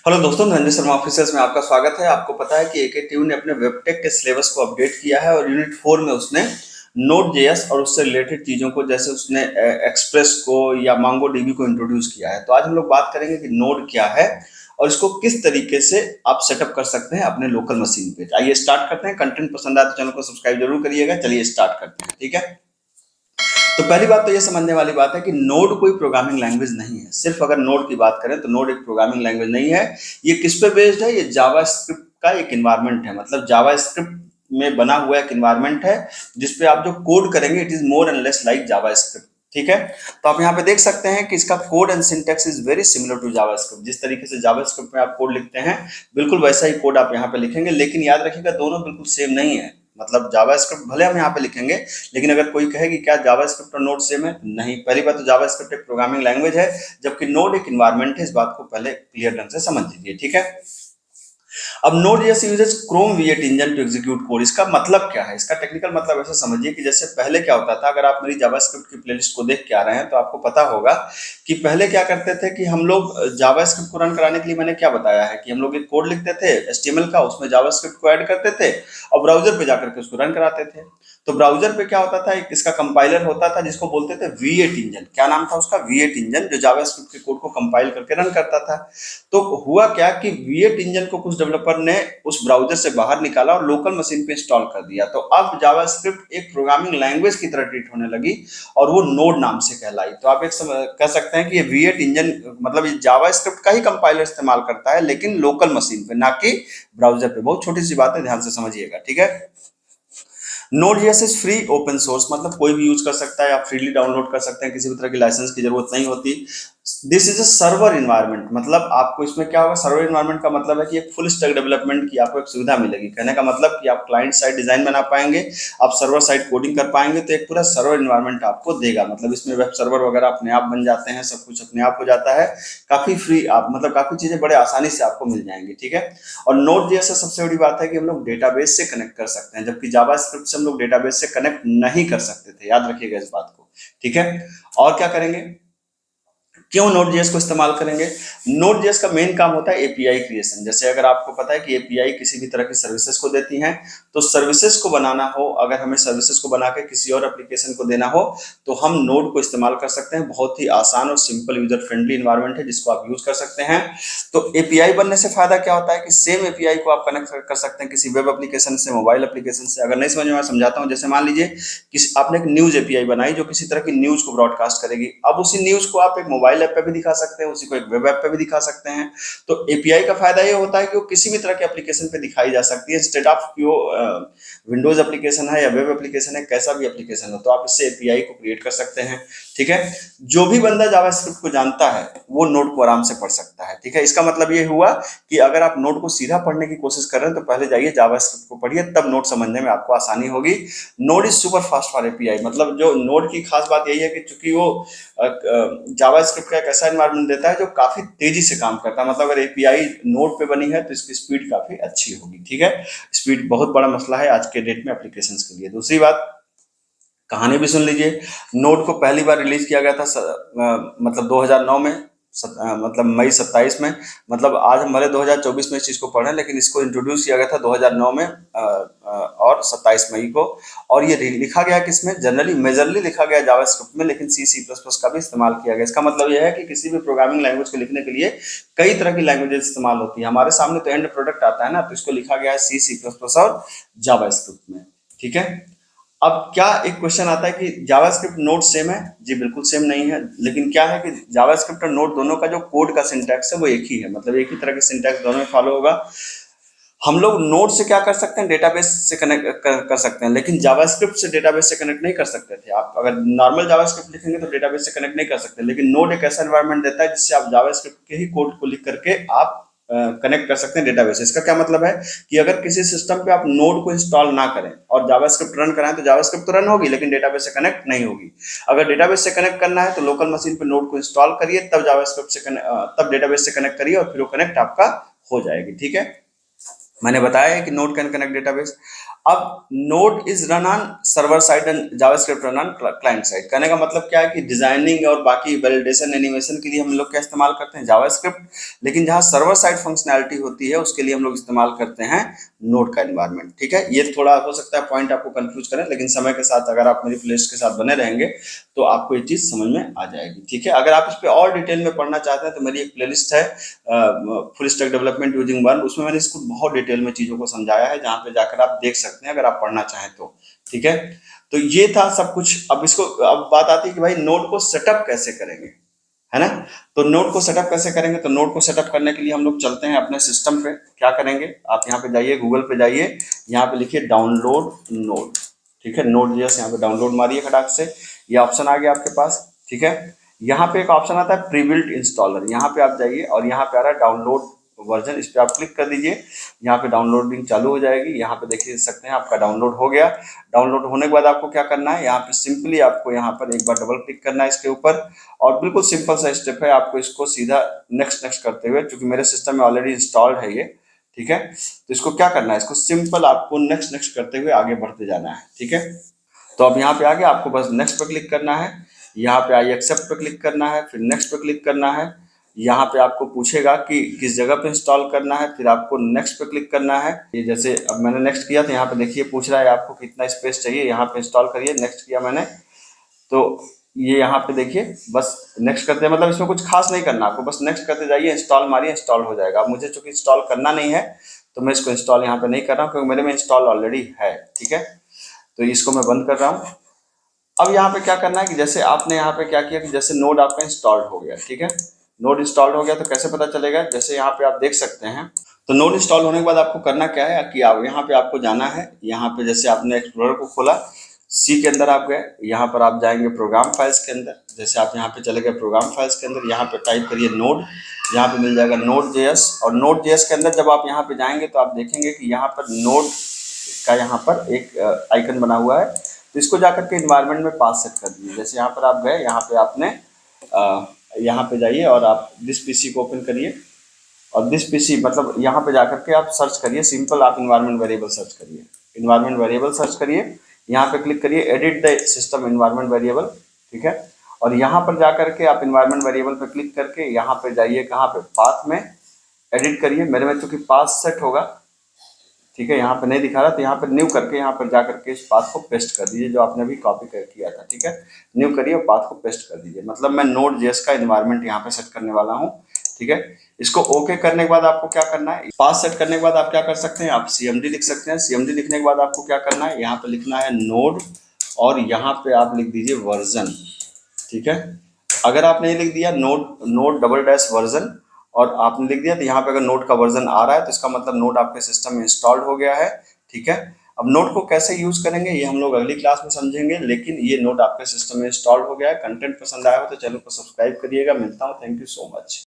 Hello दोस्तों, Dhananjay Sharma officers में आपका स्वागत है। आपको पता है कि एकेटीयू ने अपने वेबटेक के सिलेबस को अपडेट किया है और यूनिट 4 में उसने नोड जेएस और उससे रिलेटेड चीज़ों को, जैसे उसने एक्सप्रेस को या मांगो डीबी को इंट्रोड्यूस किया है। तो आज हम लोग बात करेंगे कि नोड क्या है और इसको किस तरीके से आप सेटअप कर सकते हैं अपने लोकल मशीन पे। आइए स्टार्ट करते हैं। कंटेंट पसंद आए तो चैनल को सब्सक्राइब जरूर करिएगा। चलिए स्टार्ट करते हैं, ठीक है। तो पहली बात तो ये समझने वाली बात है कि नोड कोई प्रोग्रामिंग लैंग्वेज नहीं है। सिर्फ अगर नोड की बात करें तो नोड एक प्रोग्रामिंग लैंग्वेज नहीं है। ये किस पे बेस्ड है? ये जावास्क्रिप्ट का एक इन्वायरमेंट है। मतलब जावास्क्रिप्ट में बना हुआ एक इन्वायरमेंट है जिसपे आप जो कोड करेंगे it is more and less like JavaScript. ठीक है। तो आप यहाँ पे देख सकते हैं कि इसका code and syntax is very similar to JavaScript. जिस तरीके से जावास्क्रिप्ट में आप कोड लिखते हैं बिल्कुल वैसा ही कोड आप यहाँ पे लिखेंगे, लेकिन याद रखिएगा दोनों बिल्कुल सेम नहीं है। मतलब जावास्क्रिप्ट भले हम यहाँ पे लिखेंगे, लेकिन अगर कोई कहे कि क्या जावास्क्रिप्ट और नोड सेम है, नहीं। पहली बात तो जावास्क्रिप्ट एक प्रोग्रामिंग लैंग्वेज है जबकि नोड एक इन्वायरमेंट है। इस बात को पहले क्लियर ढंग से समझ लीजिए, ठीक है। अब Node.js uses Chrome V8 engine to execute code. इसका मतलब क्या है? इसका टेक्निकल मतलब ऐसा समझिए कि जैसे पहले क्या होता था, अगर आप मेरी जावास्क्रिप्ट की प्लेलिस्ट को देख के आ रहे हैं तो आपको पता होगा कि पहले क्या करते थे कि हम लोग जावास्क्रिप्ट को रन कराने के लिए मैंने क्या बताया है कि हम लोग एक कोड लिखते थे HTML का, उसमें जावास्क्रिप्ट को ऐड करते थे और ब्राउजर पे जाकर के उसको रन कराते थे। तो ब्राउजर पे क्या होता था, एक इसका कंपाइलर होता था जिसको बोलते थे V8 इंजन। क्या नाम था उसका? V8 इंजन, जो जावास्क्रिप्ट के कोड को कंपाइल करके रन करता था। तो हुआ क्या कि V8 इंजन को कुछ डेवलपर ने उस ब्राउजर से बाहर निकाला और लोकल मशीन पे इंस्टॉल कर दिया। तो अब जावास्क्रिप्ट एक प्रोग्रामिंग लैंग्वेज की तरह ट्रीट होने लगी और वो नोड नाम से कहलाई। तो आप कह सकते हैं कि ये V8 इंजन मतलब ये जावास्क्रिप्ट का ही कंपाइलर इस्तेमाल करता है, लेकिन लोकल मशीन पे, ना कि ब्राउजर पे। बहुत छोटी सी बात है, ध्यान से समझिएगा, ठीक है। Node.js is free open source, मतलब कोई भी यूज कर सकता है, आप फ्रीली डाउनलोड कर सकते हैं, किसी भी तरह की लाइसेंस की जरूरत नहीं होती। This is a server environment, मतलब आपको इसमें क्या होगा, सर्वर इन्वायरमेंट का मतलब है कि एक फुल स्टैक डेवलपमेंट की आपको एक सुविधा मिलेगी। कहने का मतलब कि आप क्लाइंट साइड डिजाइन बना पाएंगे, आप सर्वर साइड कोडिंग कर पाएंगे, तो एक पूरा सर्वर इन्वायरमेंट आपको देगा। मतलब इसमें वेब सर्वर वगैरह अपने आप बन जाते हैं, सब कुछ अपने आप हो जाता है। काफी फ्री, आप मतलब काफी चीजें बड़े आसानी से आपको मिल जाएंगी, ठीक है। और नोड जैसे सबसे बड़ी बात है कि हम लोग डेटाबेस से कनेक्ट कर सकते हैं, जबकि जावास्क्रिप्ट से हम लोग डेटाबेस से कनेक्ट नहीं कर सकते थे। याद रखिएगा इस बात को, ठीक है। और क्या करेंगे, क्यों Node.js को इस्तेमाल करेंगे? Node.js का मेन काम होता है एपीआई क्रिएशन। जैसे अगर आपको पता है कि एपीआई किसी भी तरह की सर्विसेज को देती हैं, तो सर्विसेज को बनाना हो, अगर हमें सर्विसेज को बना के किसी और एप्लीकेशन को देना हो, तो हम नोड को इस्तेमाल कर सकते हैं। बहुत ही आसान और सिंपल यूजर फ्रेंडली इन्वायरमेंट है जिसको आप यूज कर सकते हैं। तो एपीआई बनने से फायदा क्या होता है कि सेम एपीआई को आप कनेक्ट कर सकते हैं किसी वेब एप्लीकेशन से, मोबाइल एप्लीकेशन से। अगर नहीं समझ में, मैं समझाता हूँ। जैसे मान लीजिए कि आपने एक न्यूज एपीआई बनाई जो किसी तरह की न्यूज को ब्रॉडकास्ट करेगी। अब उसी न्यूज को आप एक मोबाइल ऐप पे भी दिखा सकते हैं, उसी को एक वेब ऐप पे भी दिखा सकते हैं। तो एपीआई का फायदा ये होता है कि वो किसी भी तरह के एप्लीकेशन पे दिखाई जा सकती है, इंस्टेड ऑफ कि वो विंडोज एप्लीकेशन है या वेब एप्लीकेशन है, कैसा भी एप्लीकेशन हो, तो आप इससे एपीआई को क्रिएट कर सकते हैं, ठीक है। जो भी बंदा जावास्क्रिप्ट को जानता है वो नोड को आराम से पढ़ सकता है, ठीक है। इसका मतलब ये हुआ कि अगर आप नोड को सीधा पढ़ने की कोशिश कर रहे हैं तो पहले जाइए जावास्क्रिप्ट को पढ़िए, तब नोड समझने में आपको आसानी होगी। Node is super fast for API. मतलब जो नोड की खास बात यही है कि चूंकि वो जावास्क्रिप्ट का एक ऐसा एनवायरनमेंट देता है जो काफी तेजी से काम करता है। मतलब अगर एपीआई नोड पे बनी है तो इसकी स्पीड काफी अच्छी होगी, ठीक है। स्पीड बहुत बड़ा मसला है आज के डेट में एप्लीकेशंस के लिए। दूसरी बात, कहानी भी सुन लीजिए। नोड को पहली बार रिलीज किया गया था मतलब 2009 में, मतलब मई 27 में। मतलब आज हम भले 2024 में इस चीज को पढ़ रहे हैं, लेकिन इसको इंट्रोड्यूस किया गया था 2009 में और 27 मई को। और ये लिखा गया किसमें? जनरली मेजरली लिखा गया जावास्क्रिप्ट में, लेकिन C++ का भी इस्तेमाल किया गया। इसका मतलब यह है कि किसी भी प्रोग्रामिंग लैंग्वेज को लिखने के लिए कई तरह की लैंग्वेजेस इस्तेमाल होती है। हमारे सामने तो एंड प्रोडक्ट आता है ना, तो इसको लिखा गया है C++ और जावास्क्रिप्ट में, ठीक है। अब क्या एक क्वेश्चन आता है कि जावास्क्रिप्ट नोड सेम है? जी बिल्कुल सेम नहीं है। लेकिन क्या है कि जावास्क्रिप्ट और नोड दोनों का जो कोड का सिंटैक्स है वो एक ही है। मतलब एक ही तरह के सिंटैक्स दोनों में फॉलो होगा। हम लोग नोड से क्या कर सकते हैं, डेटाबेस से कनेक्ट कर सकते हैं, लेकिन जावास्क्रिप्ट से डेटाबेस से कनेक्ट नहीं कर सकते थे। आप अगर नॉर्मल जावास्क्रिप्ट लिखेंगे तो डेटाबेस से कनेक्ट नहीं कर सकते, लेकिन नोड एक ऐसा एनवायरनमेंट देता है जिससे आप जावास्क्रिप्ट के ही कोड को लिख करके आप कनेक्ट कर सकते हैं डेटाबेस। इसका क्या मतलब है कि अगर किसी सिस्टम पे आप नोड को इंस्टॉल ना करें और जावास्क्रिप्ट रन कराएं तो जावास्क्रिप्ट तो रन होगी लेकिन डेटाबेस से कनेक्ट नहीं होगी। अगर डेटाबेस से कनेक्ट करना है तो लोकल मशीन पे नोड को इंस्टॉल करिए, तब जावास्क्रिप्ट से तब डेटाबेस से कनेक्ट करिए और फिर वो कनेक्ट आपका हो जाएगी, ठीक है। मैंने बताया है कि नोड कैन कनेक्ट डेटाबेस। अब node is run on server side and JavaScript run on client side. कहने का मतलब क्या है कि डिजाइनिंग और बाकी वैलिडेशन एनिमेशन के लिए हम लोग क्या इस्तेमाल करते हैं, जावास्क्रिप्ट, लेकिन जहां सर्वर साइड फंक्शनैलिटी होती है उसके लिए हम लोग इस्तेमाल करते हैं नोड का एनवायरनमेंट। ठीक है, ये थोड़ा हो सकता है पॉइंट आपको कंफ्यूज करें, लेकिन समय के साथ अगर आप मेरी प्लेलिस्ट के साथ बने रहेंगे तो आपको ये चीज समझ में आ जाएगी। ठीक है, अगर आप इस पे और डिटेल में पढ़ना चाहते हैं तो मेरी एक प्लेलिस्ट है full stack development using one, उसमें मैंने इसको बहुत डिटेल में चीजों को समझाया है, जहां पे जाकर आप देख सकते हैं अगर आप पढ़ना चाहें तो। ठीक है, तो ये था सब कुछ। अब बात आती है कि भाई नोड को सेटअप कैसे करेंगे, है ना। तो नोड को सेटअप कैसे करेंगे, तो नोड को सेटअप करने के लिए हम लोग चलते हैं अपने सिस्टम पे। क्या करेंगे, आप यहाँ पे जाइए, गूगल पे जाइए, यहाँ पे लिखिए डाउनलोड नोड। ठीक है, नोड जैसे यहाँ पे डाउनलोड मारिए खटाक से, ये ऑप्शन आ गया आपके पास। ठीक है, यहाँ पे एक ऑप्शन आता है प्रीबिल्ट इंस्टॉलर, यहाँ पे आप जाइए और यहाँ पे आ रहा है डाउनलोड वर्जन, इस पे आप क्लिक कर दीजिए। यहाँ पे डाउनलोडिंग चालू हो जाएगी, यहाँ पे देख सकते हैं आपका डाउनलोड हो गया। डाउनलोड होने के बाद आपको क्या करना है, यहाँ पे सिंपली आपको यहाँ पर एक बार डबल क्लिक करना है इसके ऊपर, और बिल्कुल सिंपल सा स्टेप है, आपको इसको सीधा नेक्स्ट नेक्स्ट करते हुए, क्योंकि मेरे सिस्टम में ऑलरेडी इंस्टॉल्ड है ये। ठीक है, तो इसको क्या करना है, इसको सिंपल आपको नेक्स्ट नेक्स्ट करते हुए आगे बढ़ते जाना है। ठीक है, तो अब यहाँ पे आगे आपको बस नेक्स्ट पे क्लिक करना है, यहाँ पे आई एक्सेप्ट पे क्लिक करना है, फिर नेक्स्ट पे क्लिक करना है। यहाँ पे आपको पूछेगा कि किस जगह पे इंस्टॉल करना है, फिर आपको नेक्स्ट पे क्लिक करना है। ये जैसे अब मैंने नेक्स्ट किया तो यहाँ पे देखिए पूछ रहा है आपको कितना स्पेस चाहिए, यहाँ पे इंस्टॉल करिए, नेक्स्ट किया मैंने, तो ये यहाँ पे देखिए बस नेक्स्ट करते हैं, मतलब इसमें कुछ खास नहीं करना, आपको बस नेक्स्ट करते जाइए, इंस्टॉल मारिए, इंस्टॉल हो जाएगा। अब मुझे चूंकि इंस्टॉल करना नहीं है तो मैं इसको इंस्टॉल यहाँ पे नहीं कर रहा हूँ, क्योंकि मेरे में इंस्टॉल ऑलरेडी है। ठीक है, तो इसको मैं बंद कर रहा हूँ। अब यहाँ पे क्या करना है कि जैसे आपने यहाँ पे क्या किया कि जैसे नोड आपका इंस्टॉल्ड हो गया। ठीक है, नोड इंस्टॉल्ड हो गया तो कैसे पता चलेगा, जैसे यहाँ पे आप देख सकते हैं, तो नोड इंस्टॉल होने के बाद आपको करना क्या है कि आप यहाँ पे आपको जाना है, यहाँ पे जैसे आपने एक्सप्लोरर को खोला, सी के अंदर आप गए, यहाँ पर आप जाएंगे प्रोग्राम फाइल्स के अंदर, जैसे आप यहाँ पे चले गए प्रोग्राम फाइल्स के अंदर, यहाँ पे टाइप करिए नोड, यहाँ पे मिल जाएगा नोड जेएस, और नोड जेएस के अंदर जब आप यहाँ पे जाएंगे तो आप देखेंगे कि यहाँ पर नोड का यहाँ पर एक आइकन बना हुआ है, तो इसको जाकर के इन्वायरमेंट में पास सेट कर दीजिए। जैसे यहाँ पर आप गए, यहाँ पे आपने यहाँ पे जाइए और आप दिस पीसी को ओपन करिए, और दिस पीसी मतलब यहाँ पे जाकर के आप सर्च करिए, सिंपल आप इन्वायरमेंट वेरिएबल सर्च करिए, इन्वायरमेंट वेरिएबल सर्च करिए, यहाँ पे क्लिक करिए edit the system environment variable. ठीक है, और यहाँ पर जाकर के आप इन्वायरमेंट वेरिएबल पे क्लिक करके यहाँ पे जाइए, कहाँ पे, पाथ में एडिट करिए, मेरे में चूंकि पाथ सेट होगा, ठीक है, यहाँ पे नहीं दिखा रहा तो यहाँ पर न्यू करके यहाँ पर जाकर के इस पाथ को पेस्ट कर दीजिए जो आपने अभी कॉपी कर किया था। ठीक है, न्यू करिए और पाथ को पेस्ट कर दीजिए, मतलब मैं नोड जेएस का इन्वायरमेंट यहाँ पे सेट करने वाला हूँ। ठीक है, इसको ओके करने के बाद आपको क्या करना है, पाथ सेट करने के बाद आप क्या कर सकते हैं, आप सीएमडी लिख सकते हैं। सीएमडी लिखने के बाद आपको क्या करना है, यहाँ पे लिखना है नोड, और यहाँ पे आप लिख दीजिए वर्जन। ठीक है, अगर आपने ये लिख दिया node node double dash version और आपने लिख दिया, तो यहाँ पे अगर नोड का वर्जन आ रहा है तो इसका मतलब नोड आपके सिस्टम में इंस्टॉल्ड हो गया है। ठीक है, अब नोड को कैसे यूज करेंगे ये हम लोग अगली क्लास में समझेंगे, लेकिन ये नोड आपके सिस्टम में इंस्टॉल्ड हो गया है। कंटेंट पसंद आया हो तो चैनल को सब्सक्राइब करिएगा। मिलता हूँ, थैंक यू सो मच।